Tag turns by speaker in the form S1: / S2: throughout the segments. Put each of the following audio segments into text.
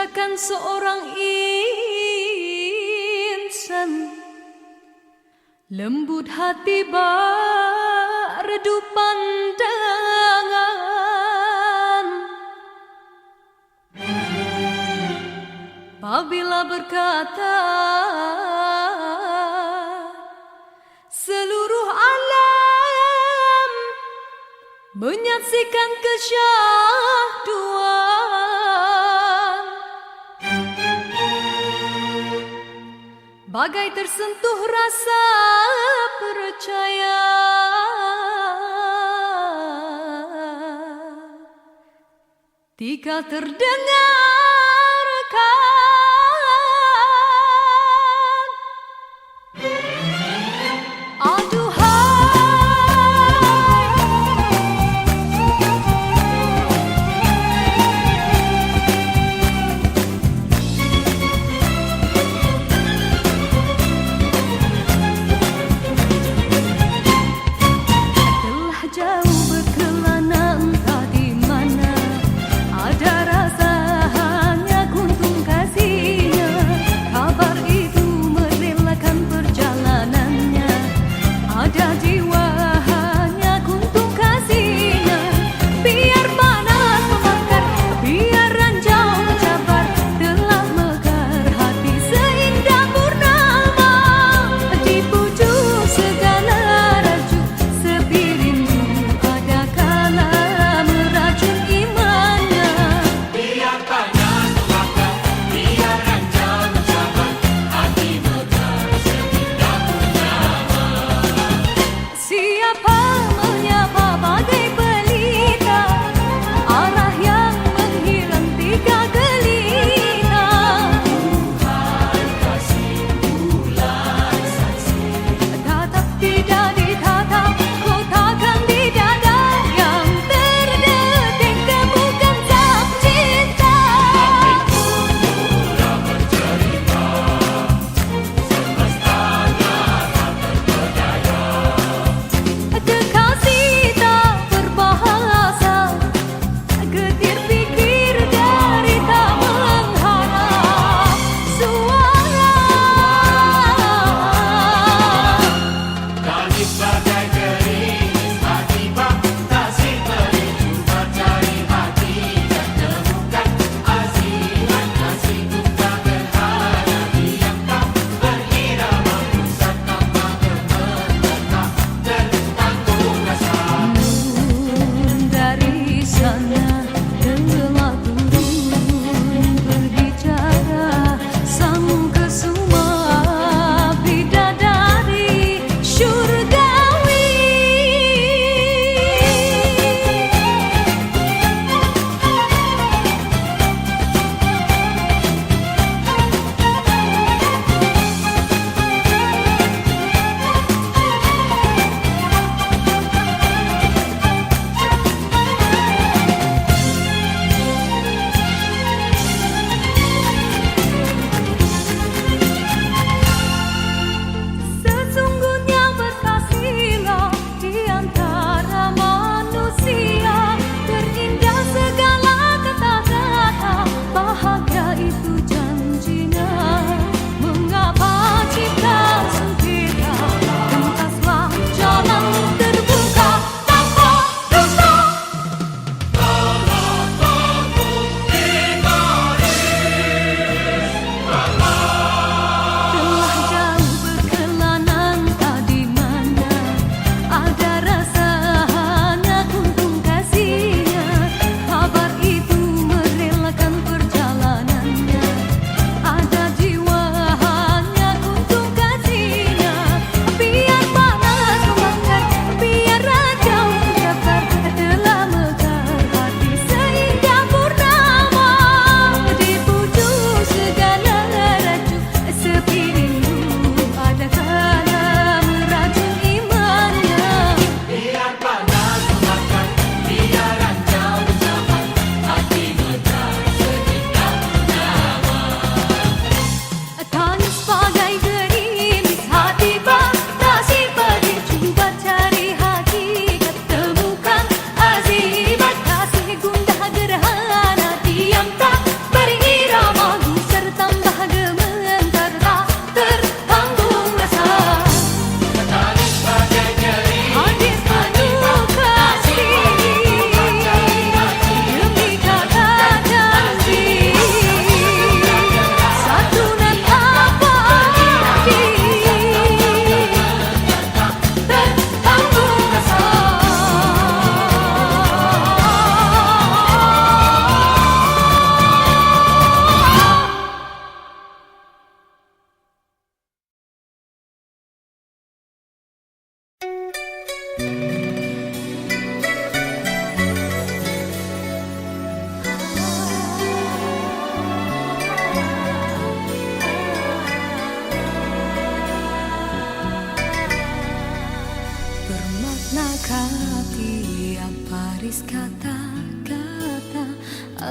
S1: menciptakan seorang insan lembut hati berdu pandangan. Apabila berkata seluruh alam menyaksikan kesyahduan, bagai tersentuh rasa percaya. Tika terdengarkan ada rasa hanya kuntung kasih.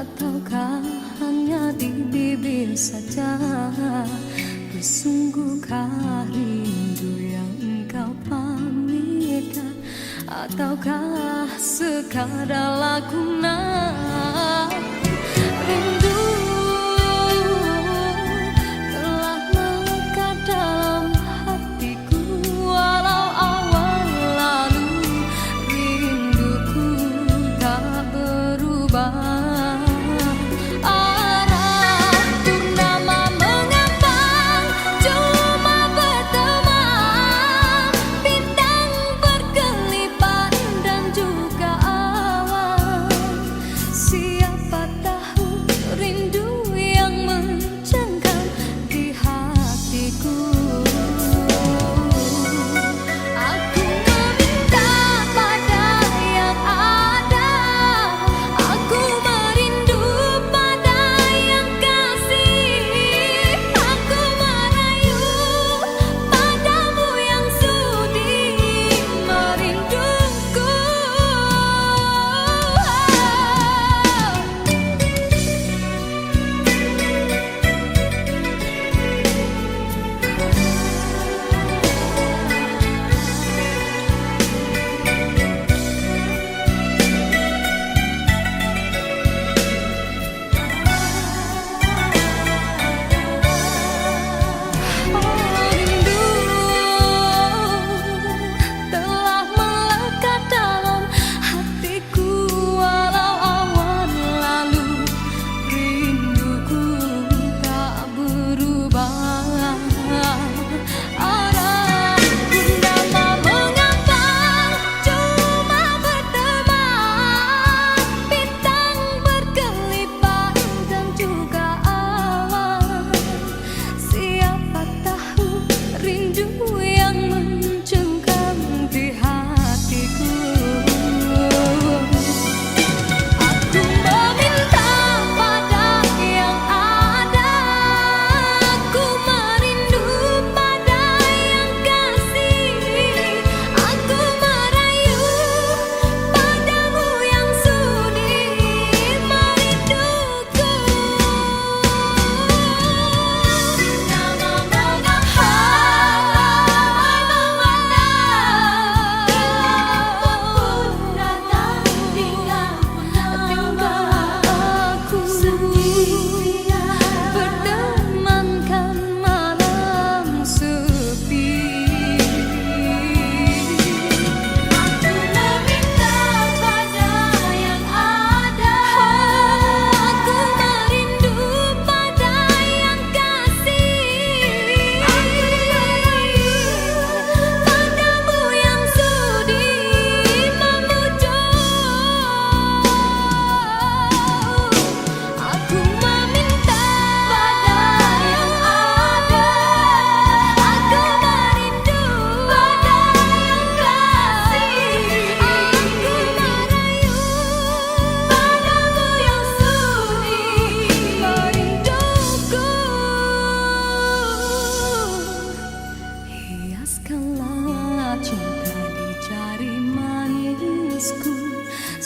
S1: Ataukah hanya di bibir saja? Bersungguhkah rindu yang engkau pamitkan? Ataukah sekadar lakonan? Rindu telah melekat dalam hatiku, walau awal lalu rinduku tak berubah.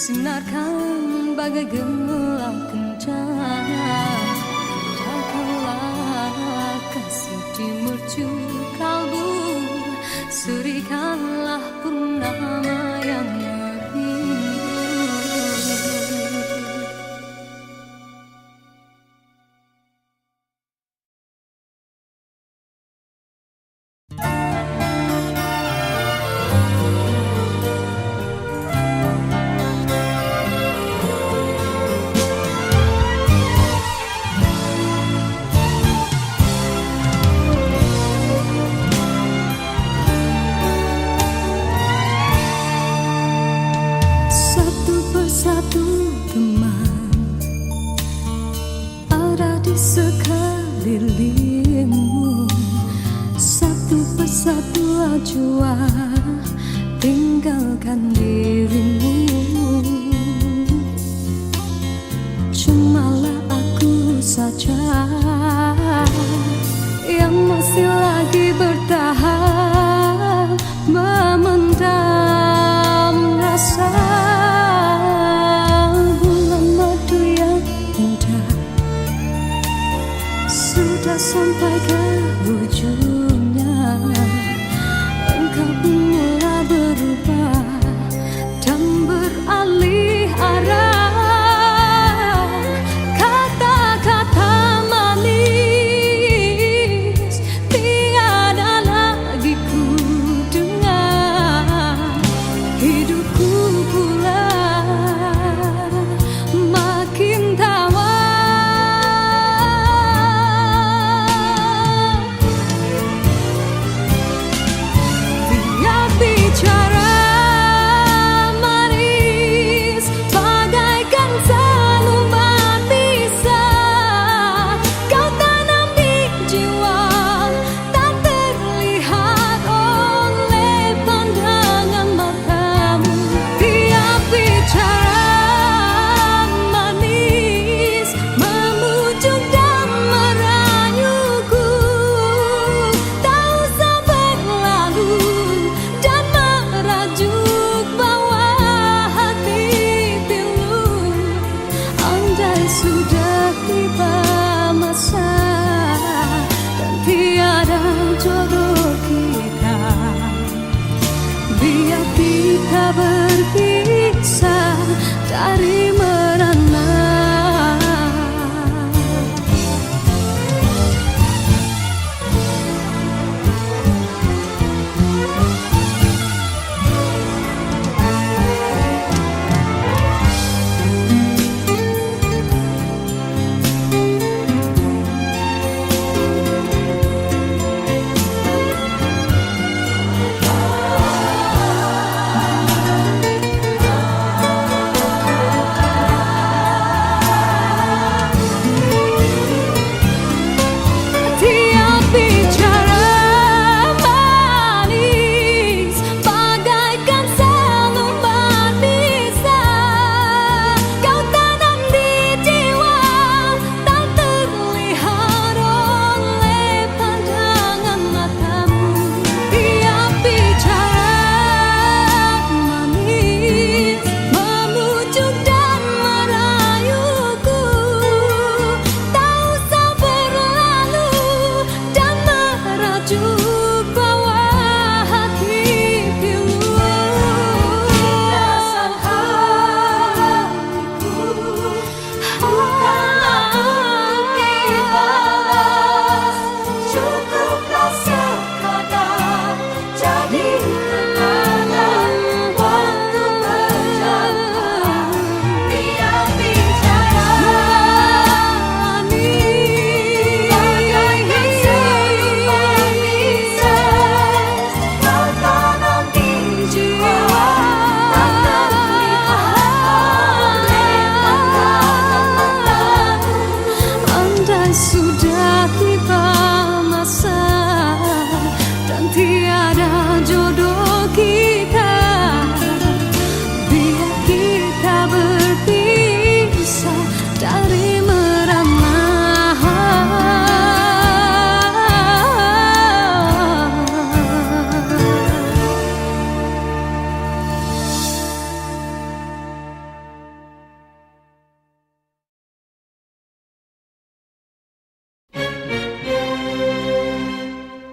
S1: Sinarkan bagai gemilang kencana, jagalah kasih di mercu kalbu, serikanlah purnama yang merindu. Satu teman ada di sekelilingmu, satu persatu jua tinggalkan dirimu. Cumalah aku saja yang masih lagi bertahan, memendam rasa. bisa sampai ke ujungnya. Engkau pun mulai berubah dan beralih arah. Kata-kata manis tiada lagi ku dengar. Hidupku pula makin tawar. Sudah tiba masa dan tiada jodoh kita. Biar kita berpisah dari merana. Sudah tiba masa dan tiada jodoh kita. Biar kita berpisah dari merana.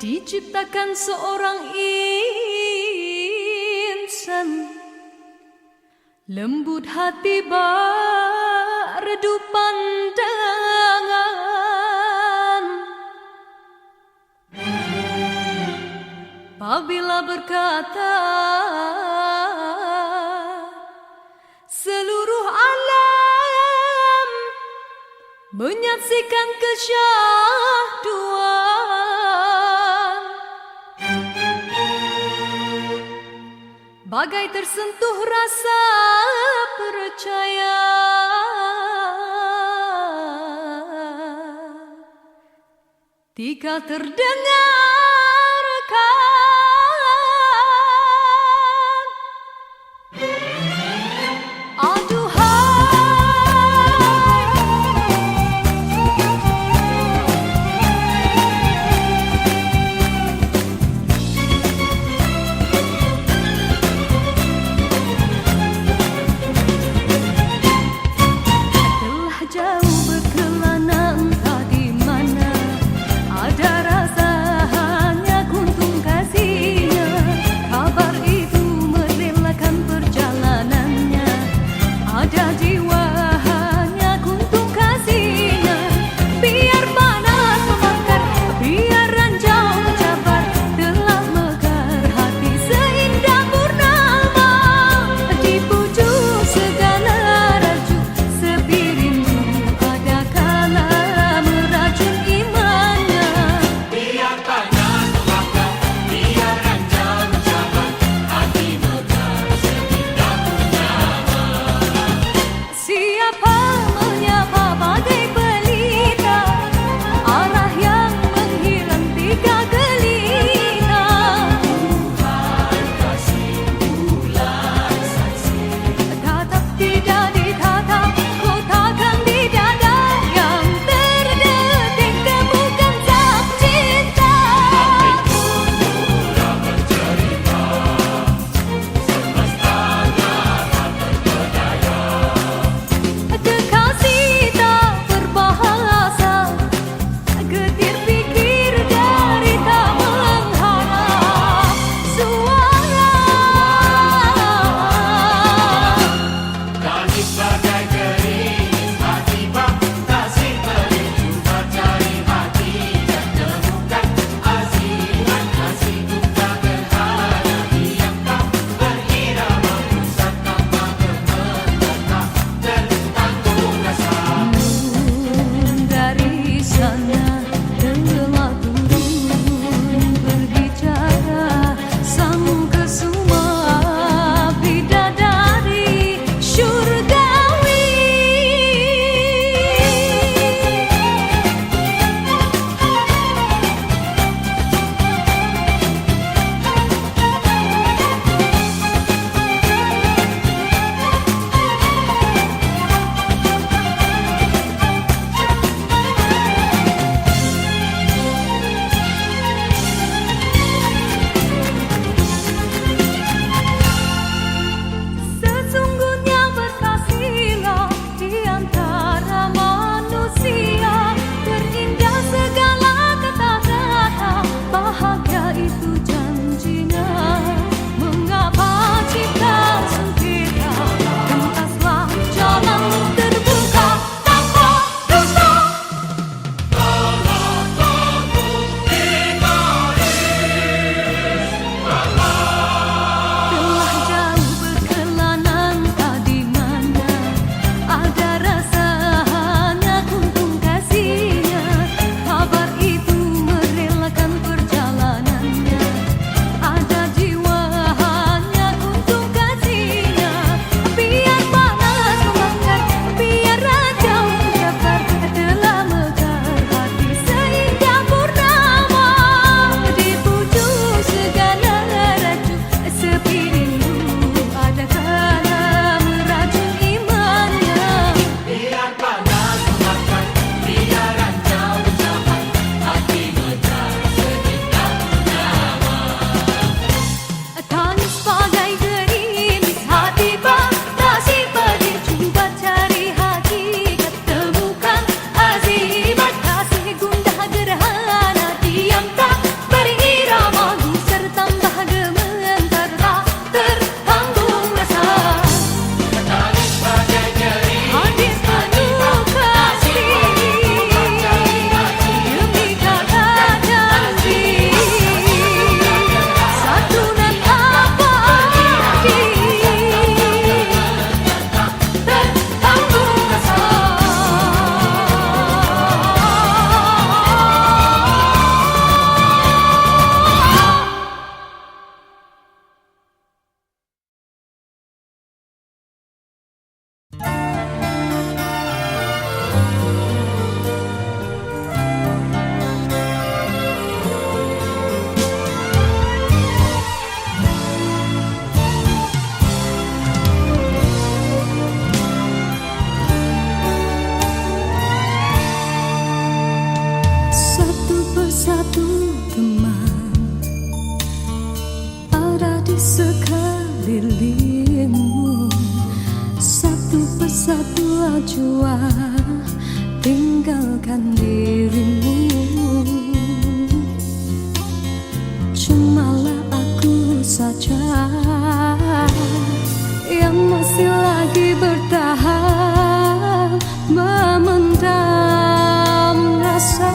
S1: Diciptakan seorang insan, lembut hati berdu pandangan. Apabila berkata seluruh alam menyaksikan kesyahduan, bagai tersentuh rasa percaya. Tika terdengarkan telah jauh berkelana entah di mana. teman ada di sekelilingmu. Satu persatu jua tinggalkan dirimu. Cumalah aku saja yang masih lagi bertahan, memendam rasa.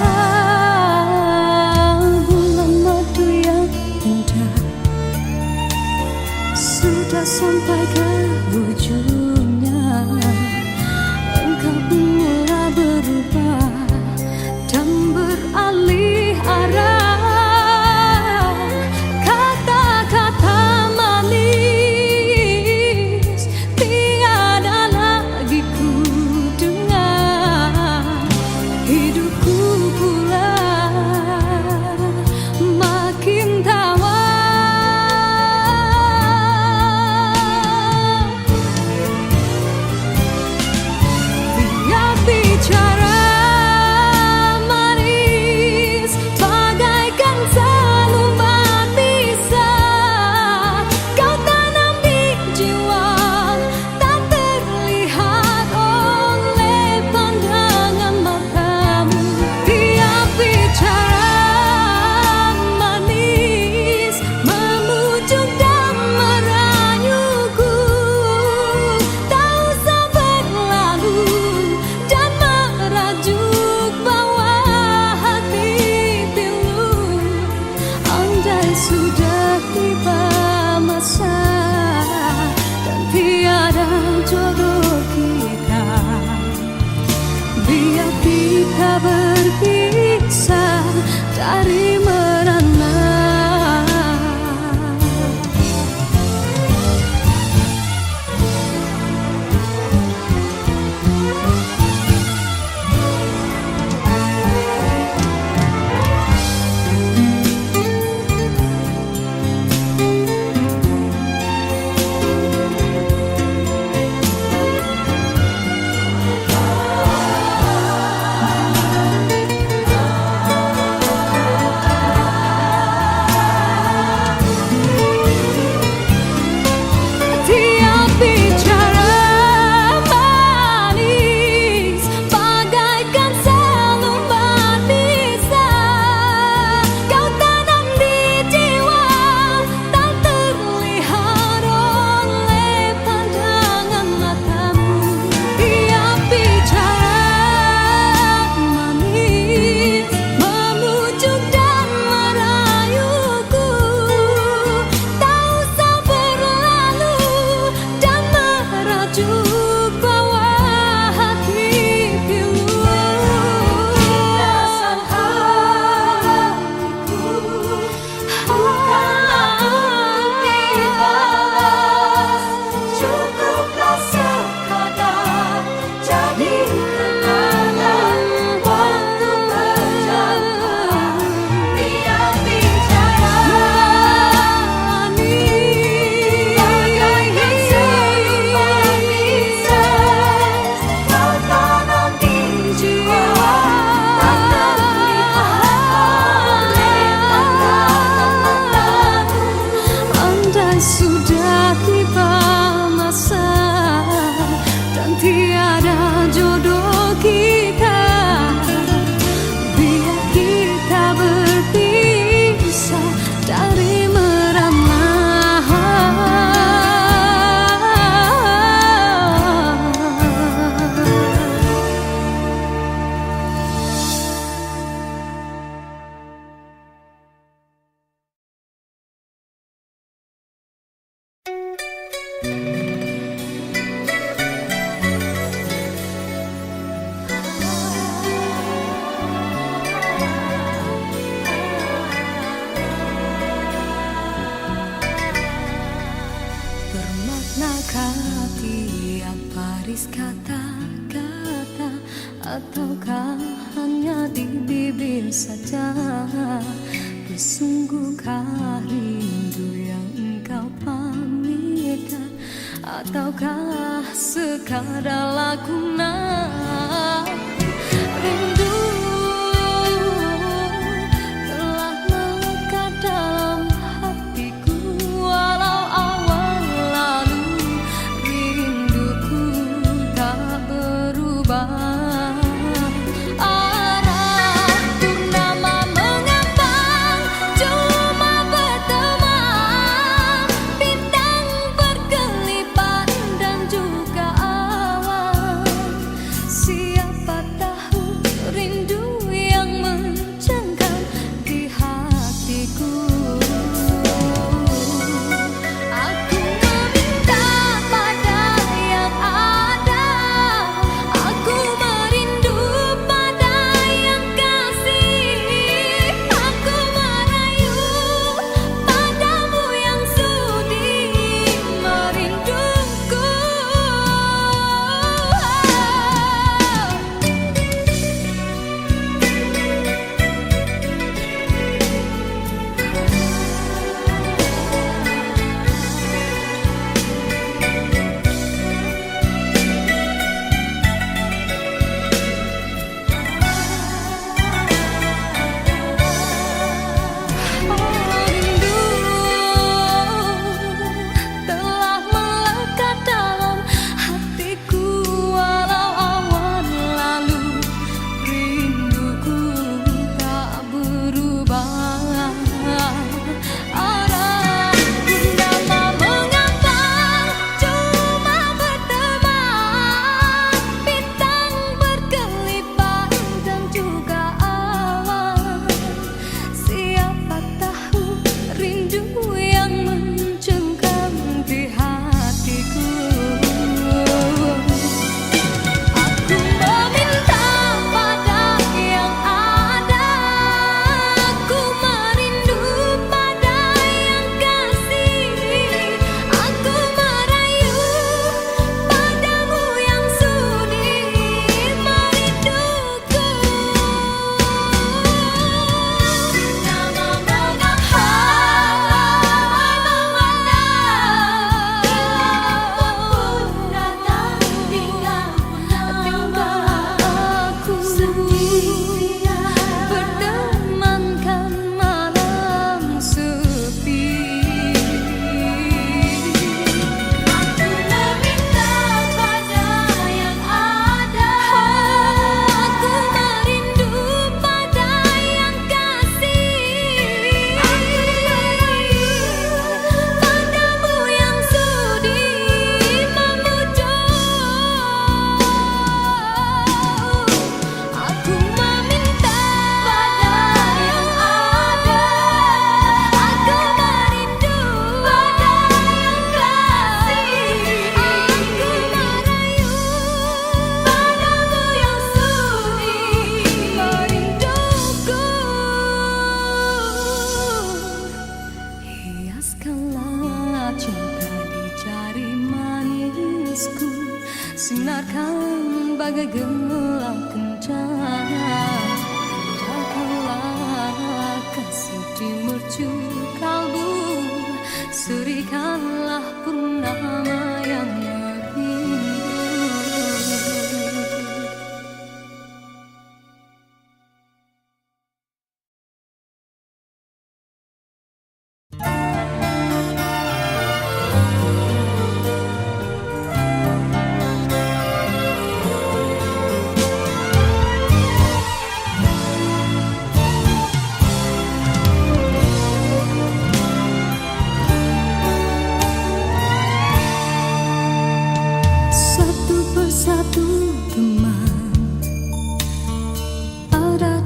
S1: Bulan madu yang indah sudah sampai ke ujungnya. Engkau pun mulai berubah dan beralih arah. Kata-kata manis tiada lagi ku dengar. Hidupku pula makin tawar. Dia bicara manis bagaikan selembar pisah. Kau tanam di jiwa tak terlihat oleh pandangan matamu. Dia bicara manis memujuk dan merayuku. Tak usah berlalu dan merajuk bawah hati pilu. Andai sudah tiba masa dan tiada jodoh kita, biar kita berpisah dari merana. Dia bicara manis bagaikan selembar pisah. Kau tanam di jiwa tak terlihat oleh pandangan matamu. Dia bicara manis memujuk dan merayuku. Tak usah berlalu dan merajuk bawah hati pilu. Perasaan hatiku bukanlah untuk dibalas. Cukuplah sekadar jadi kenangan waktu berjalan. Dia bicara manis bagaikan selembar pisah. Kau tanam di jiwa tak terlihat oleh pandangan matamu. Andai sudah tiba masa dan tiada jodoh kita, biar kita berpisah dari merana. Bermaknakah tiap baris kata-kata, ataukah hanya di bibir saja? Bersungguhkah rindu yang engkau pamitkan, ataukah sekadar lakonan? Rindu telah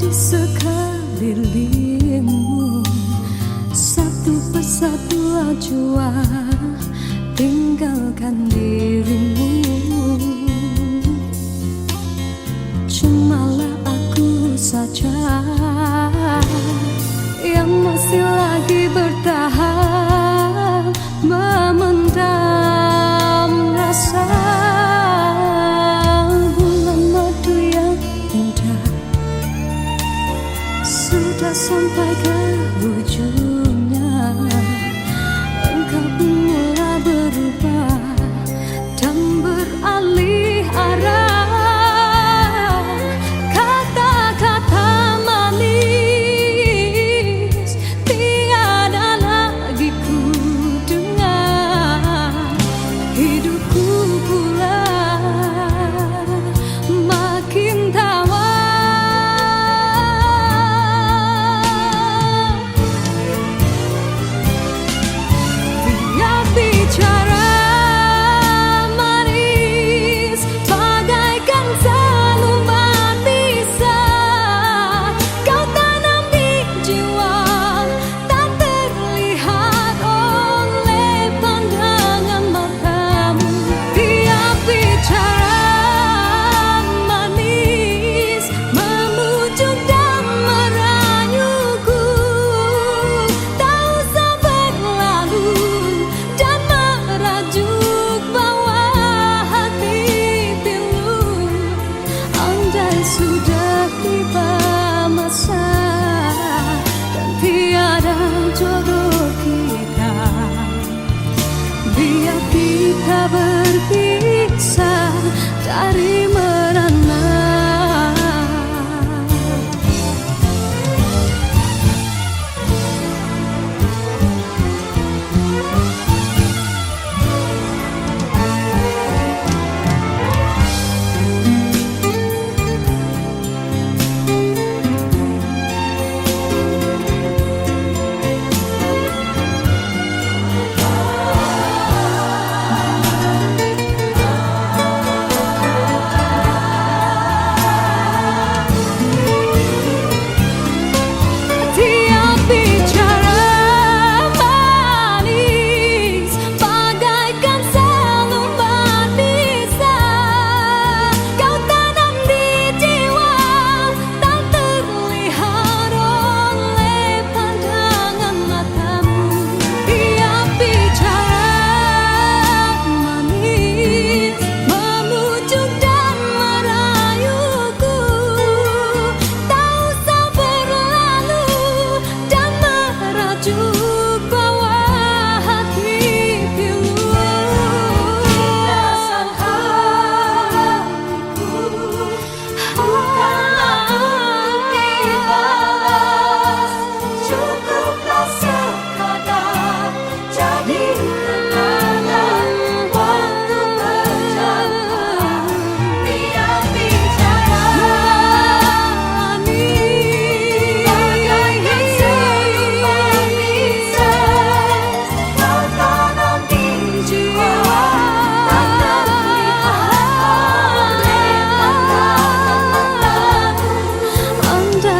S1: sekelilingmu, satu persatu ajua tinggalkan dirimu. Cumalah aku saja yang masih lagi bertahan, memendam rasa. Bulan madu yang indah sudah sampai ke ujungnya, engkau pun mulai berubah dan beralih arah. Sudah tiba masa dan tiada jodoh kita, biar kita berpisah dari merana.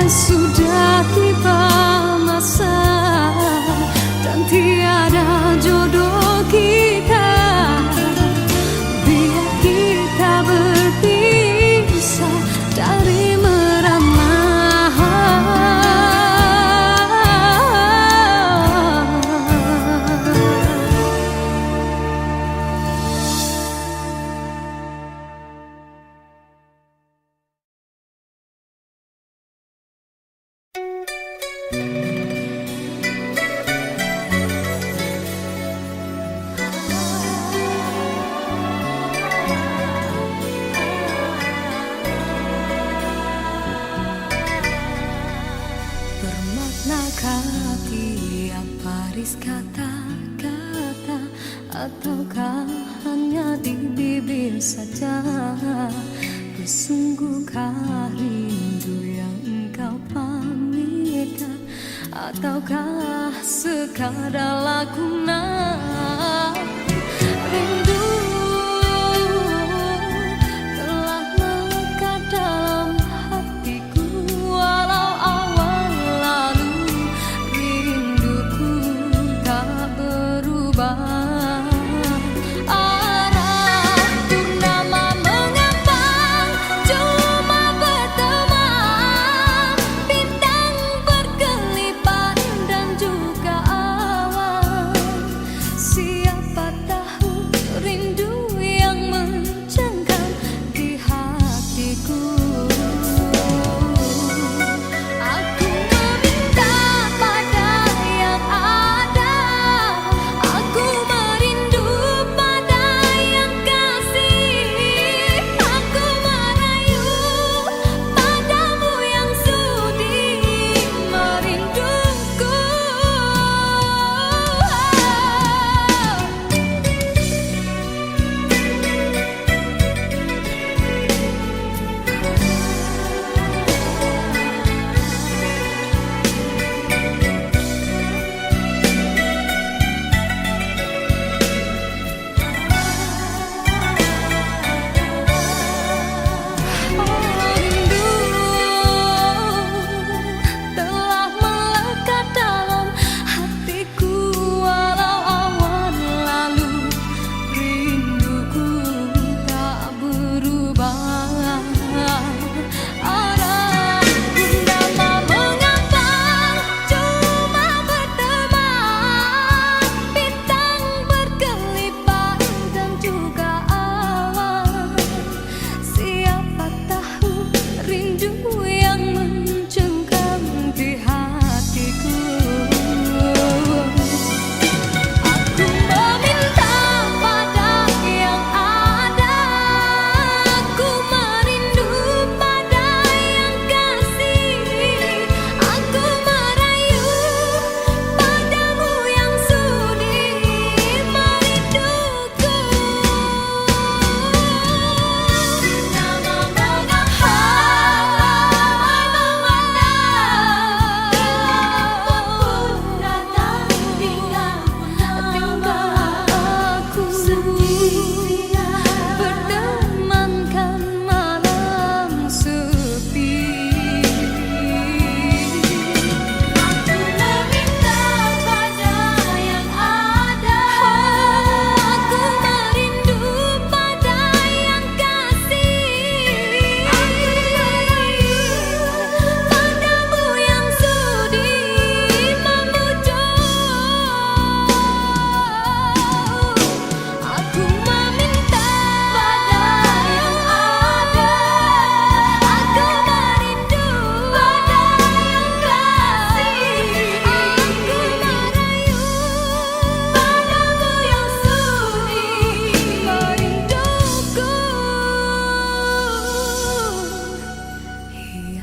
S1: Sudah tiba masa dan tiada jodoh kita, biar kita berpisah dari merana. Bermaknakah tiap baris kata-kata, ataukah hanya di bibir saja? Bersungguhkah rindu yang engkau pamitkan, ataukah sekadar lakonan? Rindu telah melekat dalam hatiku, walau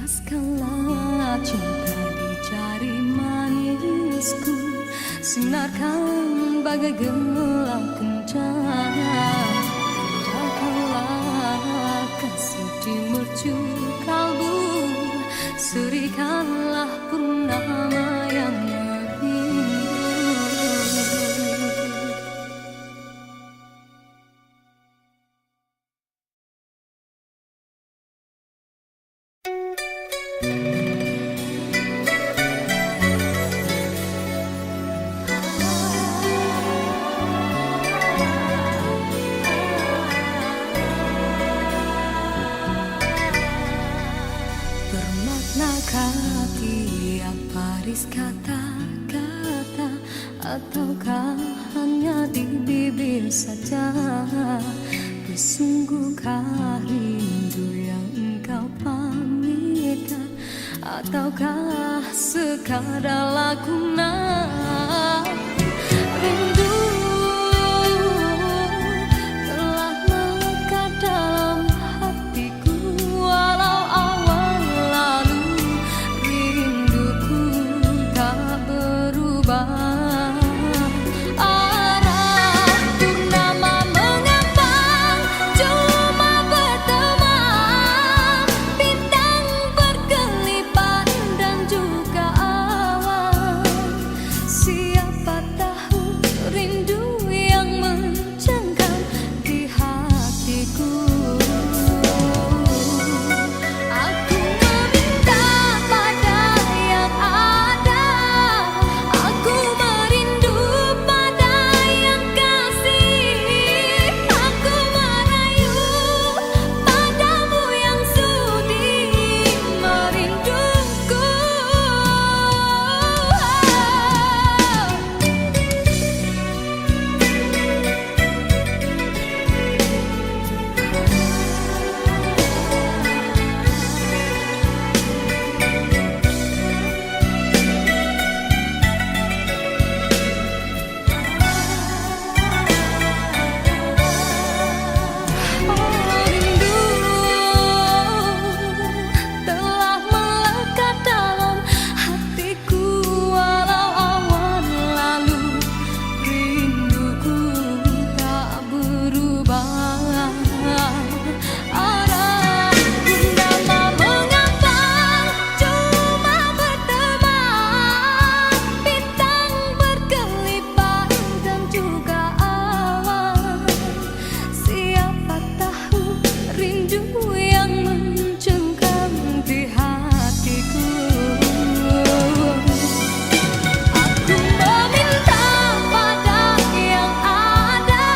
S1: Hiaskanlah cinta di jari manisku, sinarkan bagai gelang kencana. Indahkanlah kasih di mercu kalbu, serikanlah purnama yang merindu. Bermaknakah tiap baris kata-kata, ataukah hanya di bibir saja? Bersungguhkah rindu yang engkau pamitkan, ataukah sekadar lakonan? Rindu telah melekat dalam hatiku, walau awal lalu rinduku tak berubah. Arah purnama mengambang, cuma berteman, bintang berkelipat dan juga awan. Siapa tahu rindu yang mencengkam di hatiku. Aku meminta pada yang ada, aku merindu pada yang kasih. Aku merayu padamu yang sudi merinduku. Rindu telah melekat dalam hatiku, walau awan lalu rinduku tak berubah. Arah purnama mengambang, cuma berteman, bintang berkelipat dan juga awan. Siapa tahu rindu yang mencengkam di hatiku. Aku meminta pada yang ada,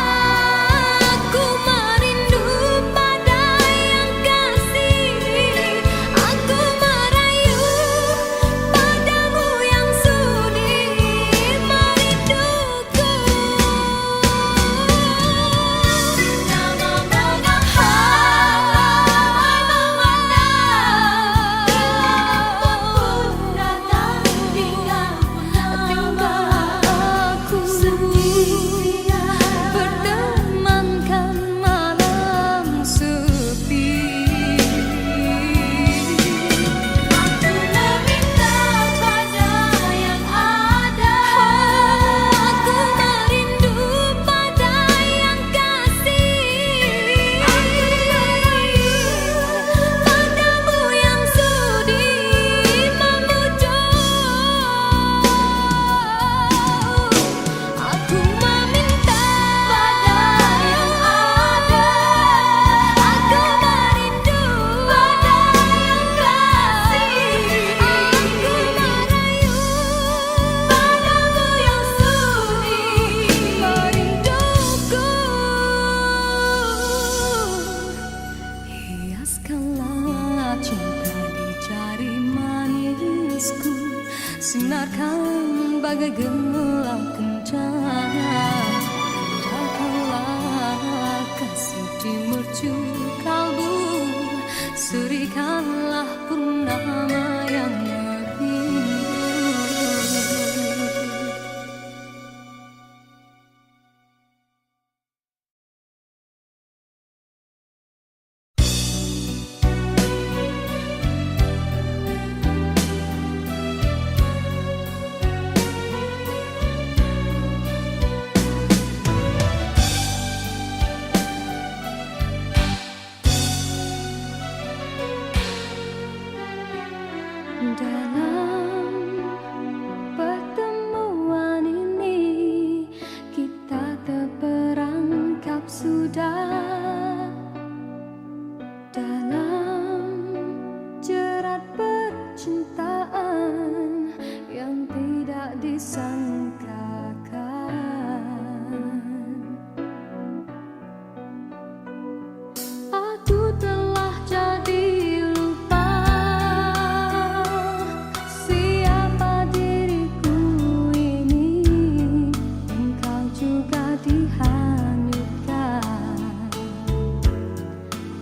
S1: aku merindu pada yang kasih. Aku merayu padamu yang sudi merinduku. Nama aku bertemankan malam sepi. Aku meminta pada yang ada, aku merindu pada yang kasih. Aku merayu padamu yang sudi memujuk. Aku meminta pada yang ada, aku merindu pada yang kasih. Aku merayu padamu yang sudi merinduku. Hiaskanlah cinta di jari manisku, sinarkan bagai gelang kencana. Indahkanlah kasih di mercu kalbu, serikanlah purnama yang merindu. Dalam pertemuan ini kita terperangkap sudah dalam jerat percintaan yang tidak disangkakan. Aku telah jadi lupa siapa diriku ini. Engkau juga dihanyutkan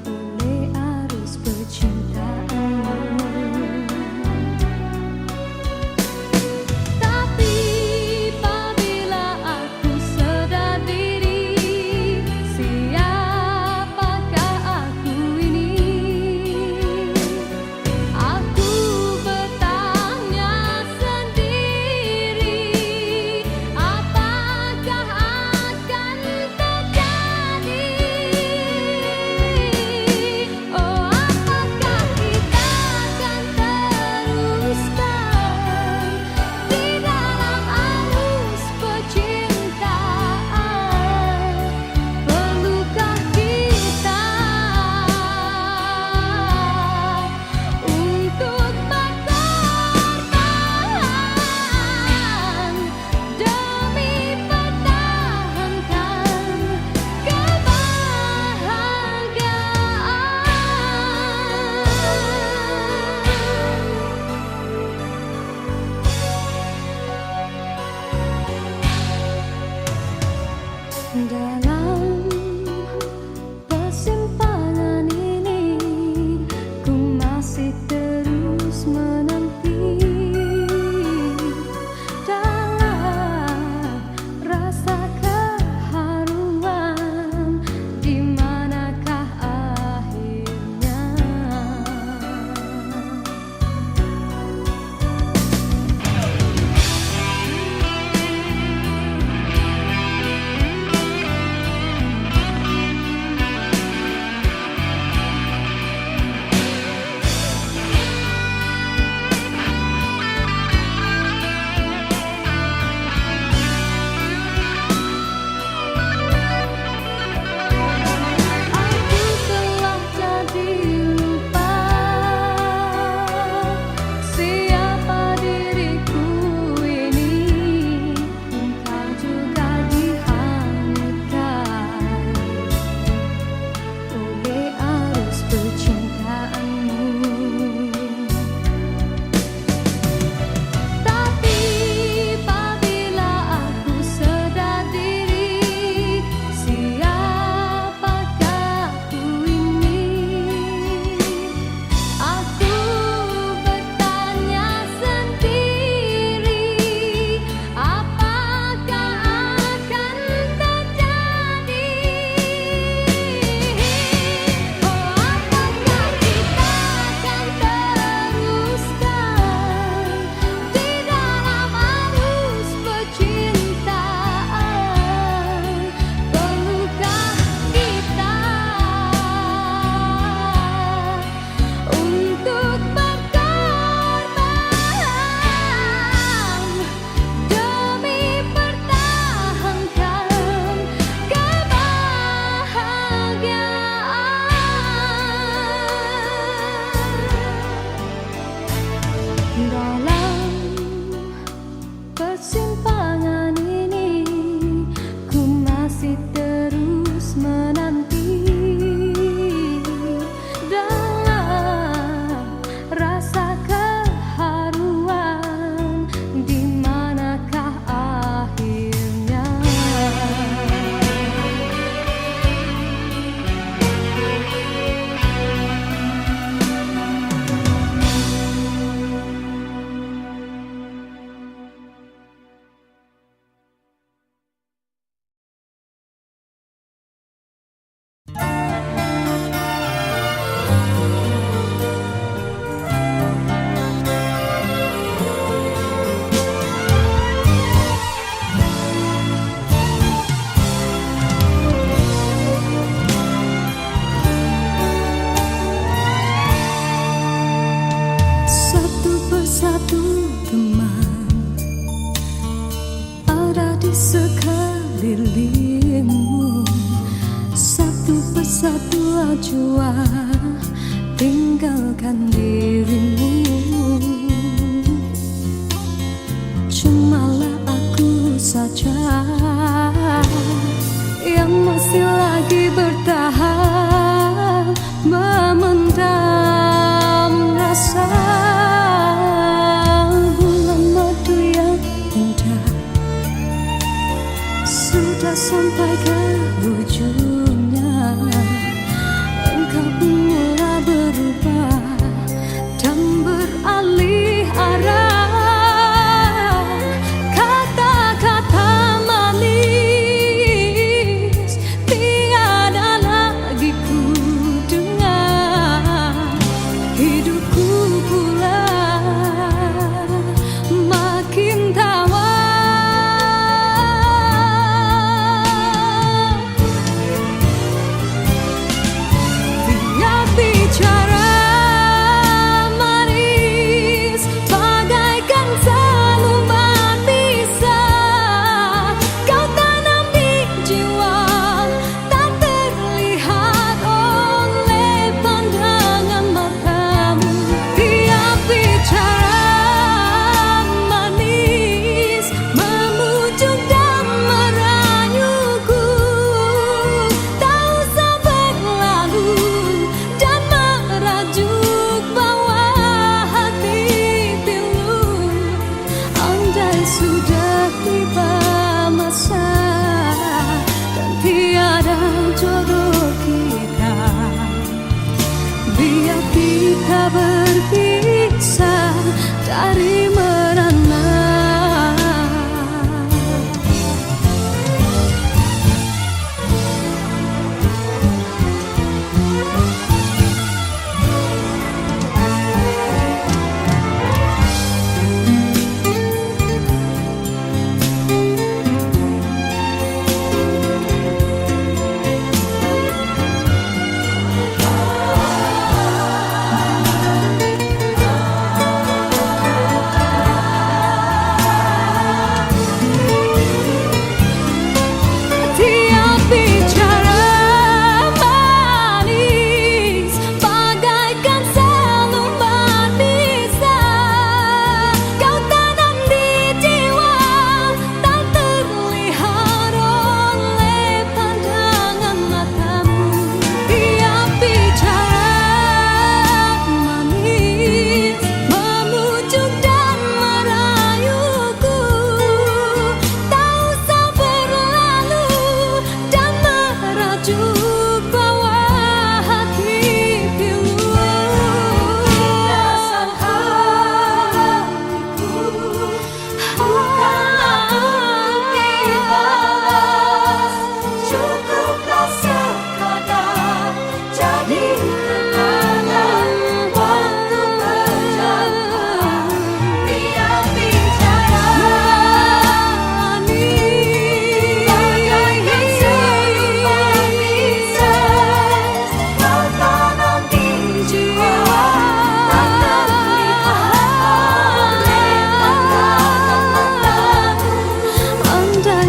S1: oleh arus percintaanmu. Tapi apabila aku sadar diri, siapakah aku ini? Aku bertanya sendiri, apakah akan terjadi? Oh, apakah kita akan teruskan di dalam arus percintaan? Perlukah kita untuk berkorban demi pertahankan kebahagiaan? Dalam persimpangan ini ku masih terus menanti dalam rasa keharuan, di manakah akhirnya? Aku telah jadi lupa siapa diriku ini. Engkau juga dihanyutkan oleh arus percintaanmu. Tapi apabila aku sadar diri, siapakah aku ini? Aku bertanya sendiri, apakah akan terjadi? Oh, apakah kita akan teruskan di dalam arus percintaan? Perlukah kita untuk berkorban demi pertahankan kebahagiaan? Dalam persimpangan ini ku masih terus menanti dalam rasa keharuan, di manakah akhirnya? jua tinggalkan dirimu. Cumalah aku saja yang masih lagi bertahan, memendam rasa. Bulan madu yang indah sudah sampai ke ujungnya. Engkau pun mulai berubah dan beralih arah. Kata-kata manis tiada lagi ku dengar. Hidupku pula makin tawar. Sudah tiba masa dan tiada jodoh kita, biar kita berpisah dari merana.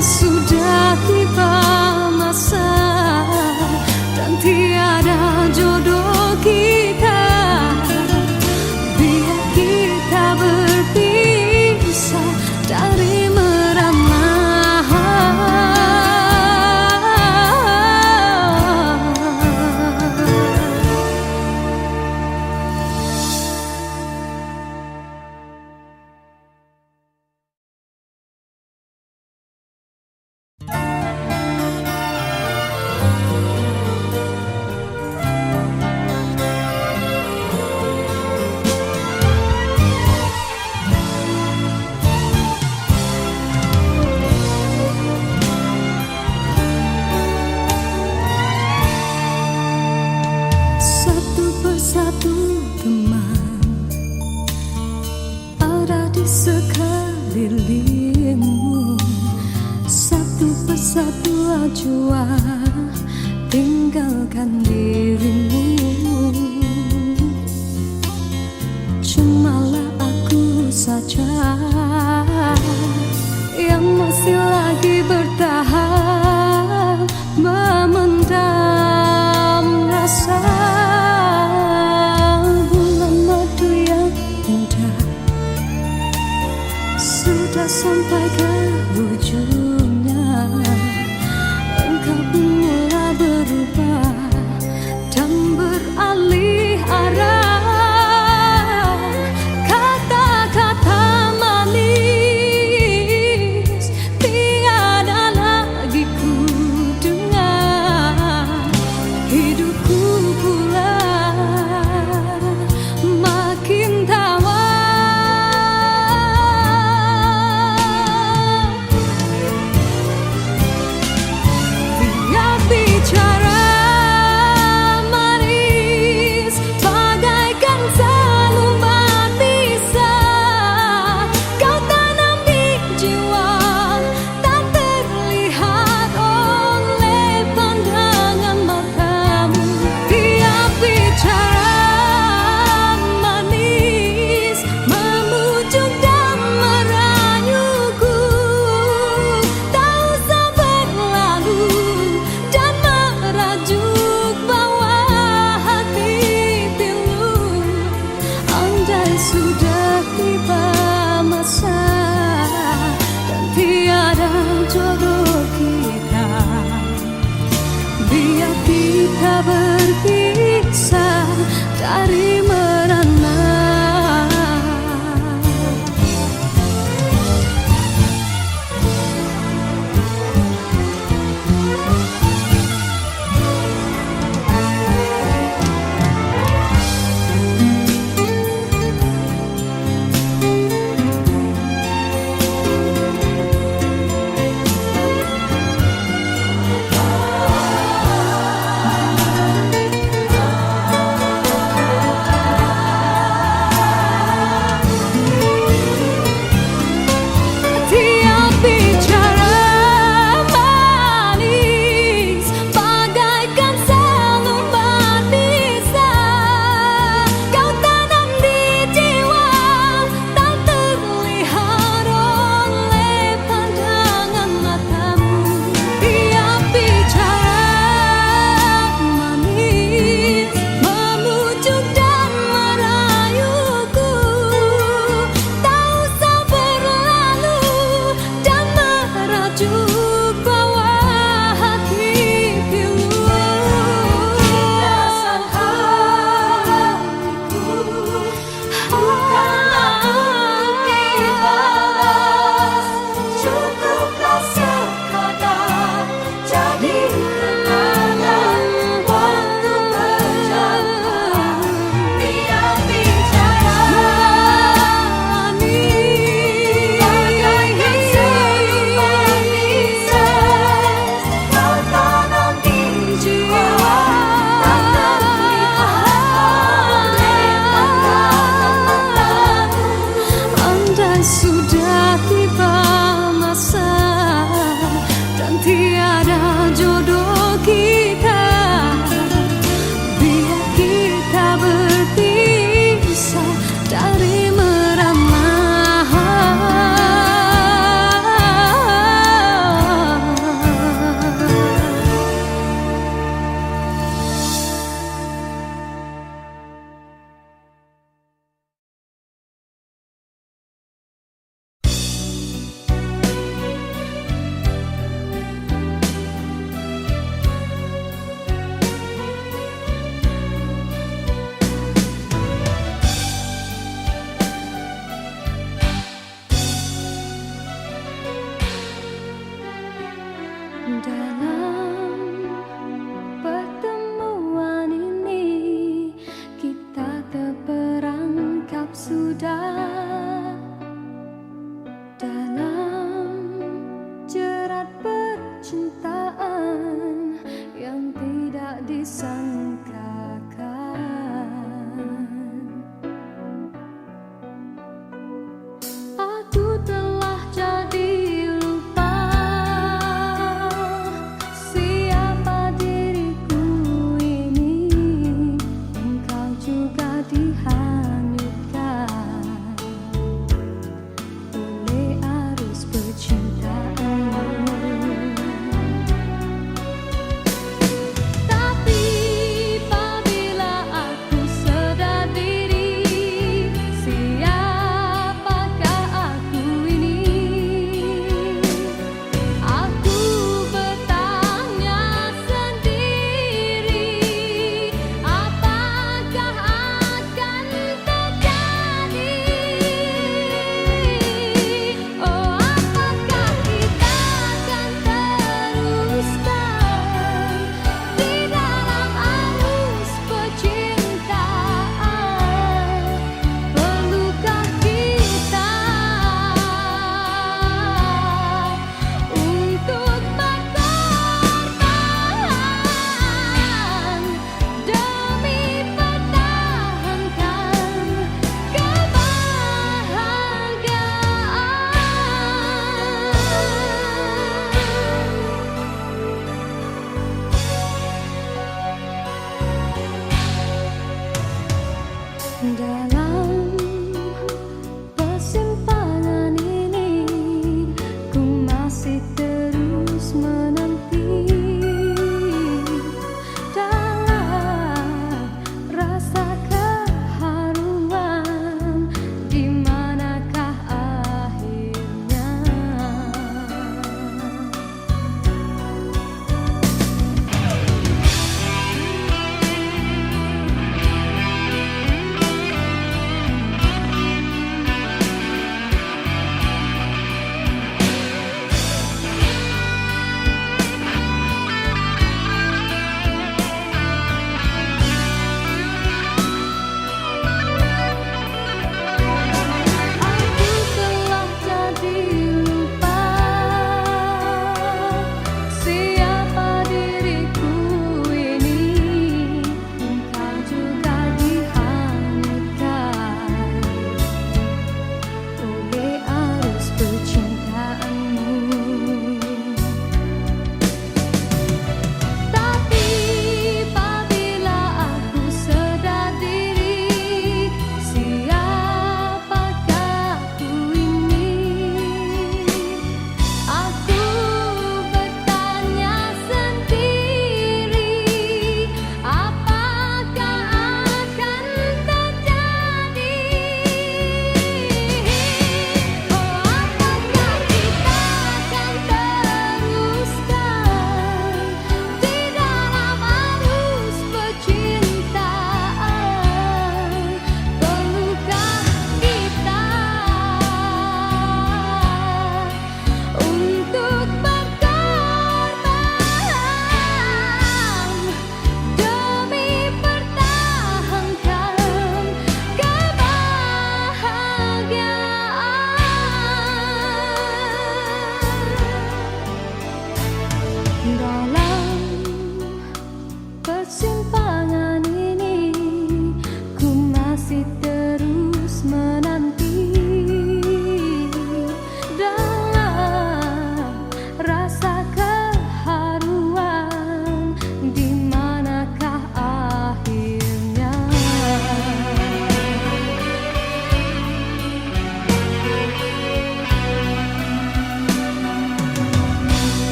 S1: Sudah tiba masa dan tiada jodoh kita, biar kita berpisah dari merana. Satu teman ada di sekelilingmu, satu persatu jua tinggalkan dirimu. Cumalah aku saja yang masih lagi bertahan, memendam rasa. sampai ke ujungnya, engkau pun mulai berubah dan beralih arah. Kata-kata manis tiada lagi ku dengar. Hidupku pula makin tawar. Bicara manis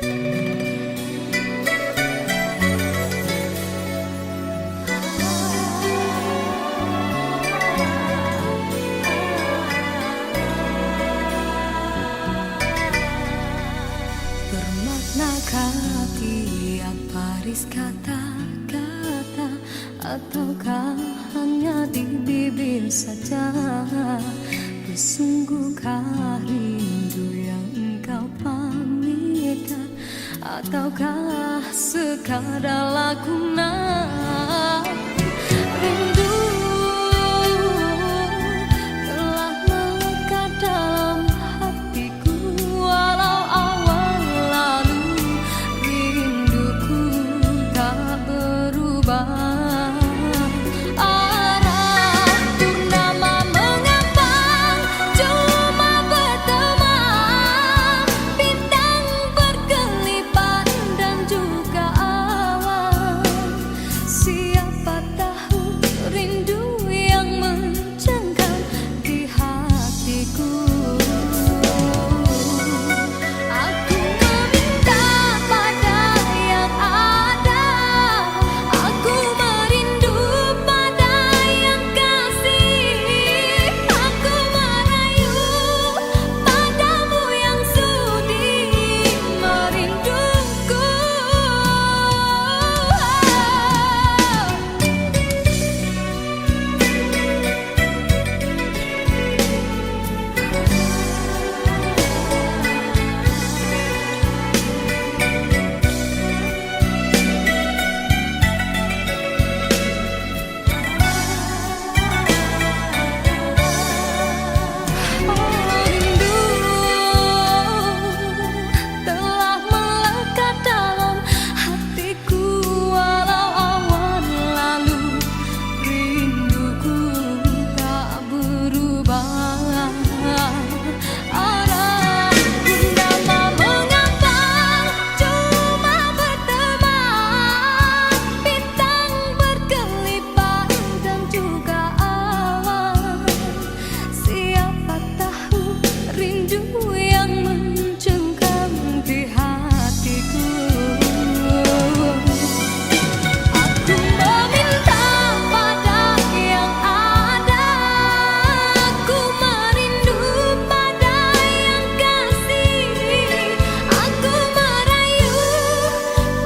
S1: Bermaknakah tiap baris kata-kata, ataukah hanya di bibir saja? Bersungguhkah rindu yang engkau pamitkan, ataukah sekadar lakonan? Rindu telah melekat dalam hatiku, walau awal lalu rinduku tak berubah. Arah purnama mengambang, cuma berteman, bintang berkelipat dan juga awan. Siapa tahu rindu yang mencengkam di hatiku. Aku meminta pada yang ada, aku merindu pada yang kasih, aku merayu padamu yang sudi merinduku. Rindu telah melekat dalam hatiku, walau awan lalu rinduku tak berubah. Arah purnama mengambang, cuma berteman, bintang berkelipat dan juga awan. Siapa tahu rindu yang mencengkam di hatiku. Aku meminta pada yang ada, aku merindu pada yang kasih, aku merayu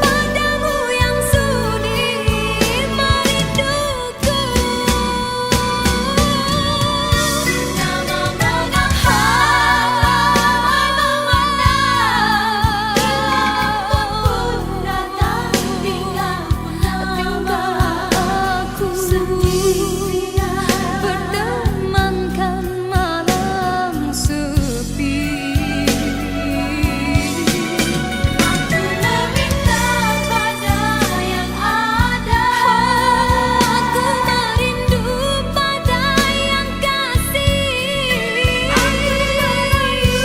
S1: padamu yang sudi merinduku. Nama mengambang, tinggal aku bertemankan malam sepi. Aku meminta pada yang ada, aku merindu pada yang kasih, aku merayu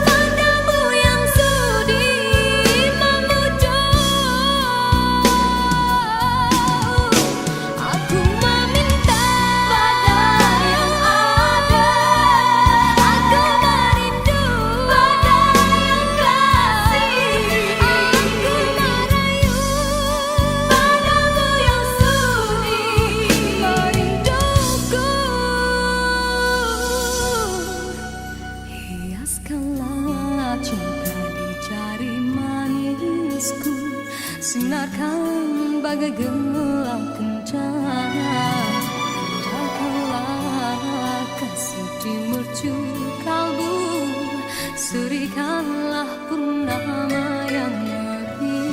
S1: padamu yang sudi memujuk. Aku meminta pada yang ada, aku merindu pada yang kasih, aku merayu padamu yang sudi merinduku. Hiaskanlah cinta di jari manisku, sinarkan bagai gelang kencana. Indahkanlah kasih di mercu kalbu, serikanlah purnama yang merindu.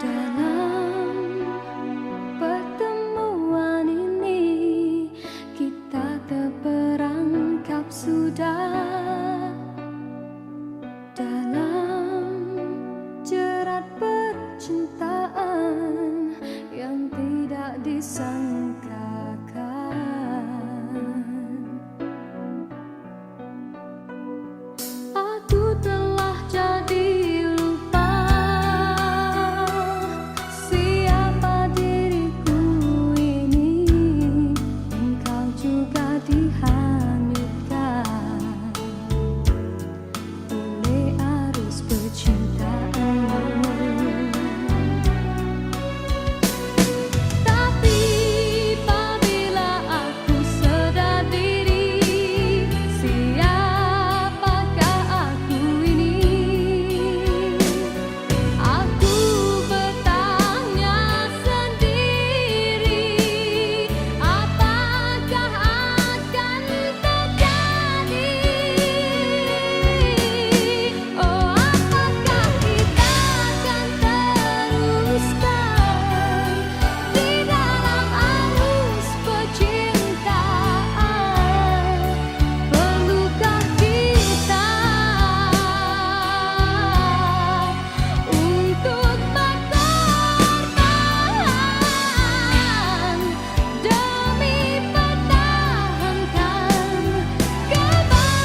S1: Dalam pertemuan ini kita terperangkap sudah dalam jerat percintaan yang tidak disangkakan. Aku telah jadi lupa siapa diriku ini. Engkau juga dihanyutkan oleh arus percintaanmu. Tapi apabila aku sadar diri, siapakah aku ini? Aku bertanya sendiri, apakah akan terjadi? Oh, apakah kita akan teruskan di dalam arus percintaan? Perlukah kita untuk berkorban demi pertahankan kebahagiaan?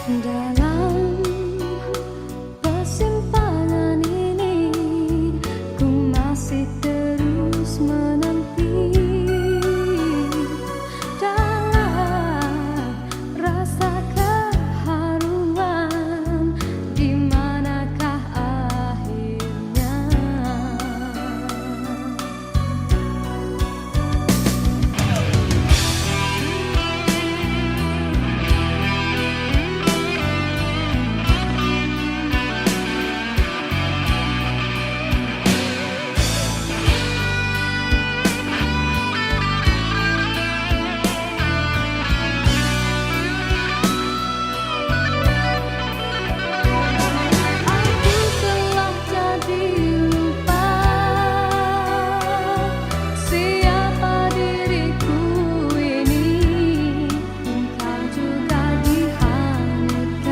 S1: Dalam persimpangan ini, ku masih terus menanti dalam rasa keharuan. Di manakah akhirnya? Aku telah jadi lupa siapa diriku ini. Engkau juga dihanyutkan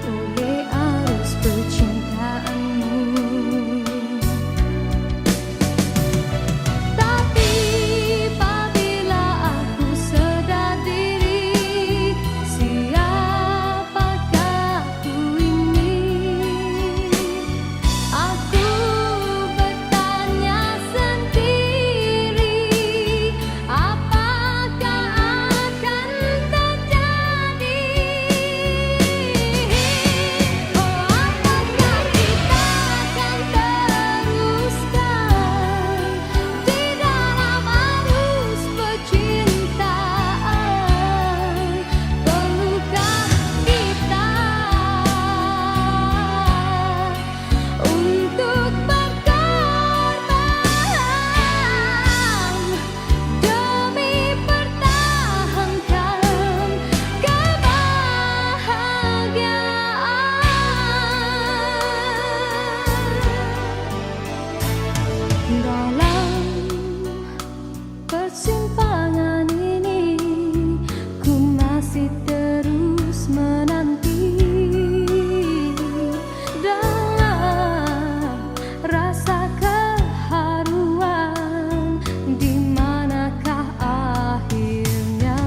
S1: oleh arus percintaanmu. Tapi apabila aku sadar diri, siapakah aku ini? Aku bertanya sendiri, apakah akan terjadi? Oh, apakah kita akan teruskan di dalam arus percintaan? Perlukah kita untuk berkorban demi pertahankan kebahagiaan? Dalam persimpangan ini, ku masih terus menanti dalam rasa keharuan. Di manakah akhirnya?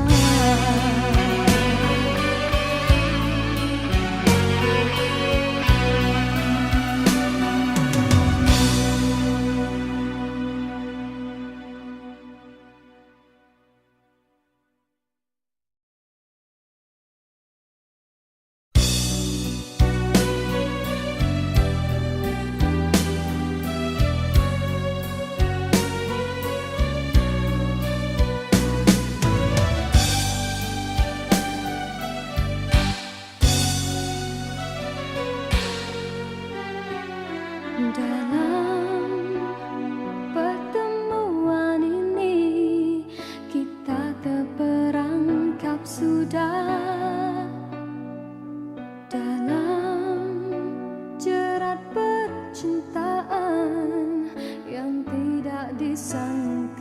S1: Dalam pertemuan ini, kita terperangkap sudah dalam jerat percintaan yang tidak disangkakan.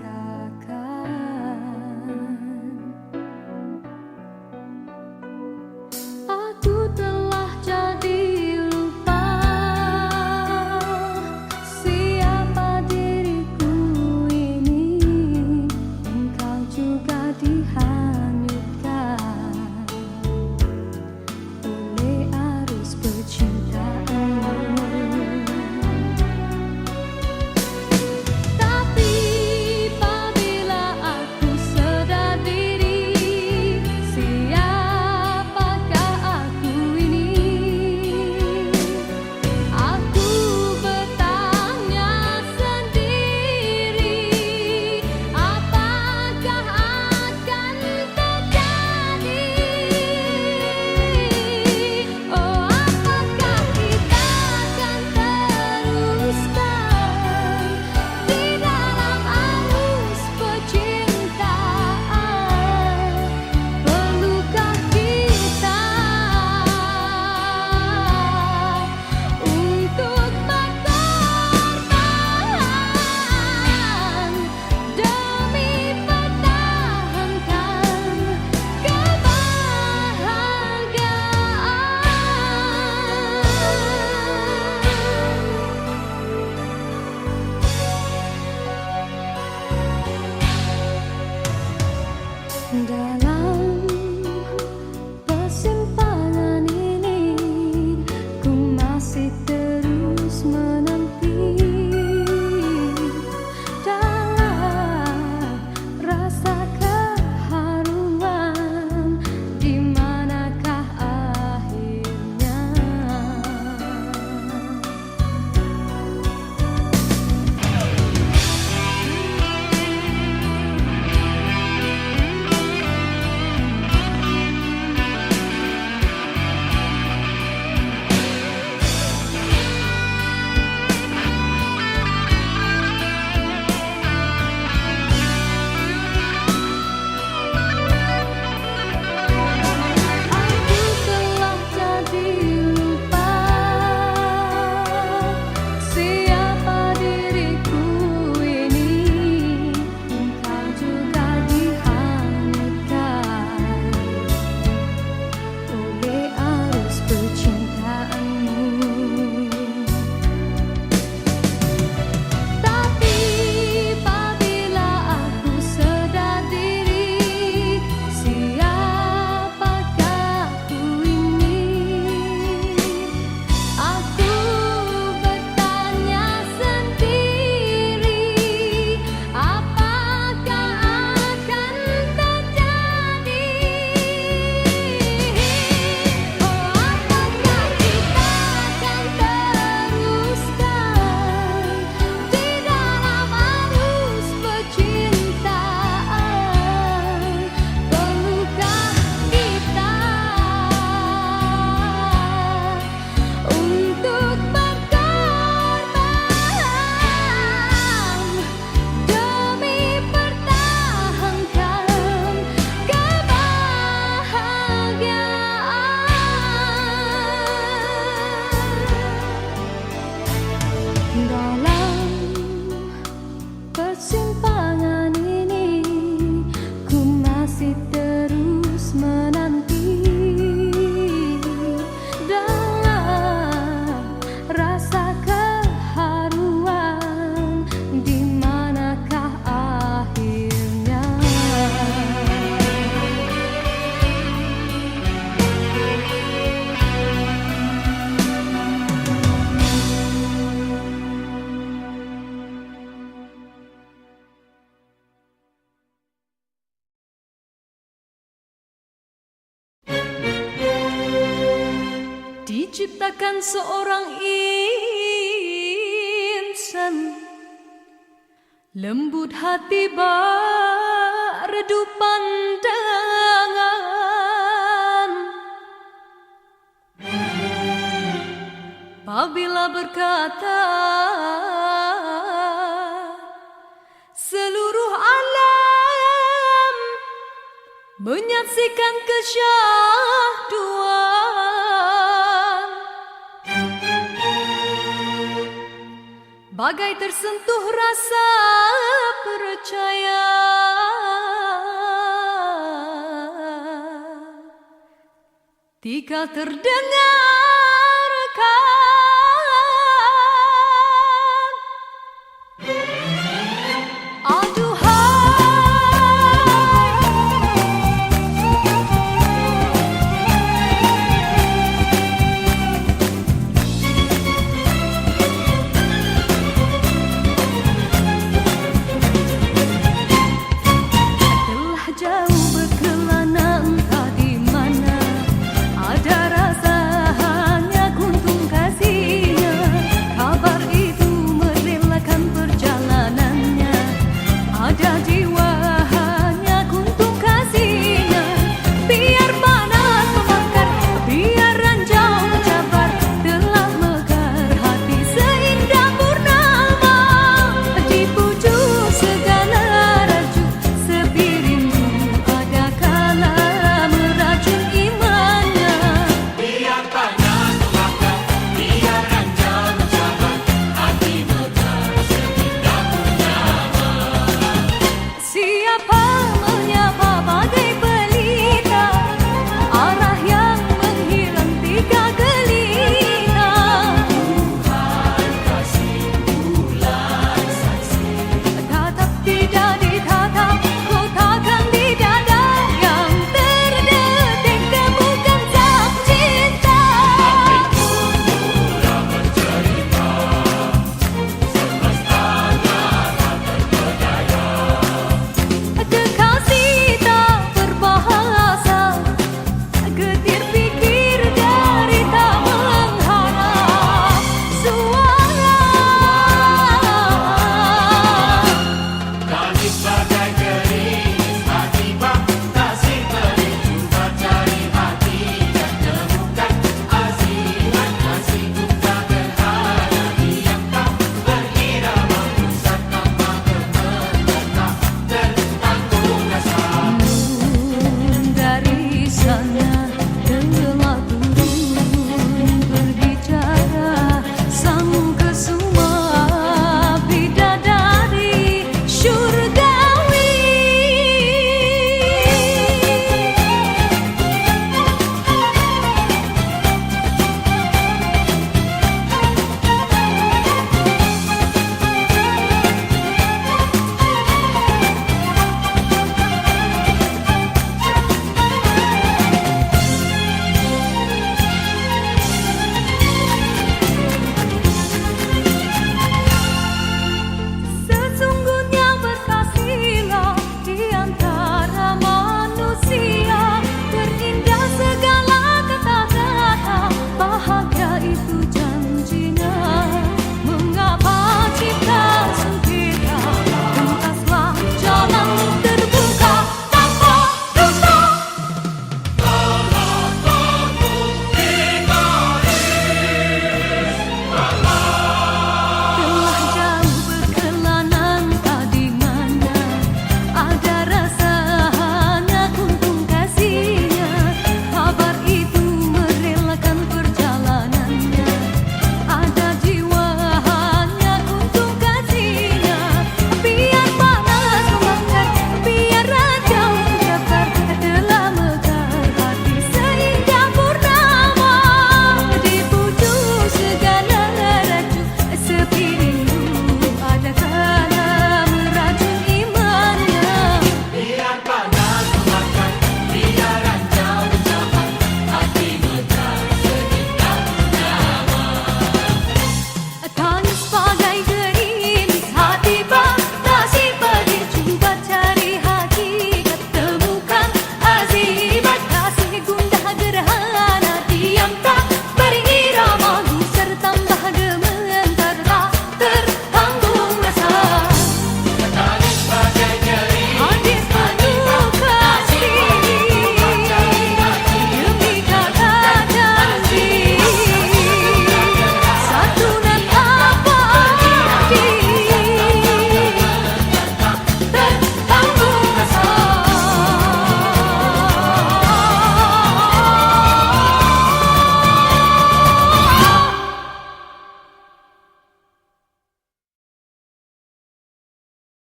S1: Aku telah jadi lupa siapa diriku ini. Engkau juga dihanyutkan oleh arus percintaanmu. Tapi apabila aku sedar diri, siapakah aku ini? Aku bertanya sendiri, apakah akan terjadi? Oh, apakah kita akan teruskan di dalam arus percintaan? Perlukah kita untuk berkorban demi pertahankan kebahagiaan? Dalam persimpangan ini, ku masih terus menanti dalam rasa keharuan. Di manakah akhirnya? Aku telah jadi lupa siapa diriku ini. Engkau juga dihanyutkan oleh arus percintaanmu. Tapi apabila aku sedar diri, siapakah aku ini? Aku bertanya sendiri, apakah akan terjadi? Oh, apakah kita akan teruskan di dalam arus percintaan? Perlukah kita untuk berkorban demi pertahankan kebahagiaan? Dalam persimpangan ini, ku masih terus menanti dalam rasa keharuan. Di manakah akhirnya? Diciptakan seorang insan, lembut hati bak redup pandangan. Apabila berkata, seluruh alam menyaksikan kesyahduan. bagai tersentuh rasa percaya. Tika terdengar